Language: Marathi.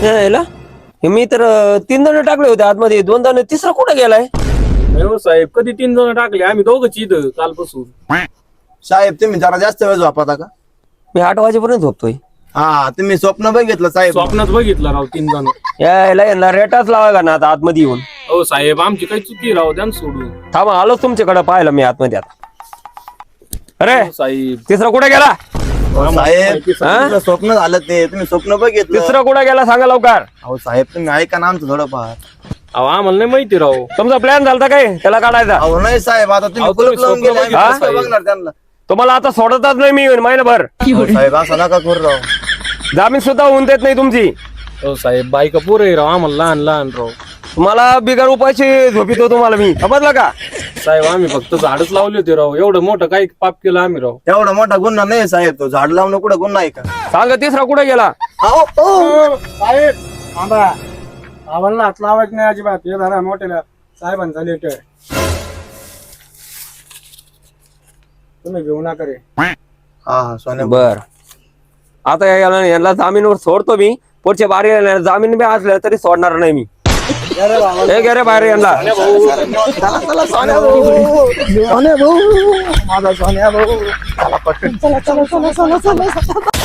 यायला मी तर 3 जण टाकले होते आतमध्ये, 2 जण, तिसरा कुठे गेलाय? हो साहेब, कधी 3 जण टाकले, आम्ही दोघंच इथं कालपासून. साहेब तुम्ही जरा जास्त वेळ झोपता का? मी 8 वाजेपर्यंत झोपतोय. हा तुम्ही स्वप्न बघितलं साहेब? स्वप्नात बघितलं राव 3 जण. यायला यांना रेटाच लावा का ना आता आतमध्ये येऊन. हो साहेब, आमची काही चुकी राव, द्या ना सोडून. थांबा, आलोच तुमच्याकडे पाहिलं मी आतमध्ये आता. अरे हो साहेब, तिसरा कुठे गेला? साहेब हा? तुमचं स्वप्न झालं ते, तुम्ही स्वप्न बघितलं. तिसरा कुठे गेला सांगा लवकर. अहो साहेब तुम्ही ऐका ना आमचं थोडंफार. अहो आम्हाला नाही माहिती राव. तुमचा प्लॅन झालता काय त्याला काढायचा? अहो नाही साहेब, आता तुम्ही अहो, तुम्ही कुलूप लावून स्वप्न गेले, बघितलं आम्ही कसं साहेब. बघणार त्यांना? तुम्हाला आता सोडतच नाही मी महिनाभर. अहो, साहेब असं नका करू राव. जामीन सुद्धा होऊन देत नाही तुमची. हो साहेब, बायका पोरं राव, आम्हाला लहान लहान राव. तुम्हाला बिगर उपाशी झोपितो तुम्हाला मी, समजलं का? साहेब आम्ही फक्त झाडच लावले होते राव, एवढं मोठं काही पाप केलं आम्ही राव. एवढा मोठा गुन्हा नाही साहेब, तो झाड लावणं कुठं गुन्हा आहे का? सांगा तिसरा कुठे गेला? अहो, अहो. साहेब थांबा, आम्हाला हात लावायचं नाही अजिबात. हे धरा मोठ्याला साहेबांचा लेटर, तुम्ही घेऊ नका रे. हा सोन्या बर, आता याला जामीनवर सोडतो मी. पुढच्या बारी जामीन बी असलं तरी सोडणार नाही मी. हे घे रे बाहेर यांना. चला सोन्या भाऊ, सोन्या भाऊ, माझा सोन्या भाऊ. चला पटकन, चला चला चला चला चला.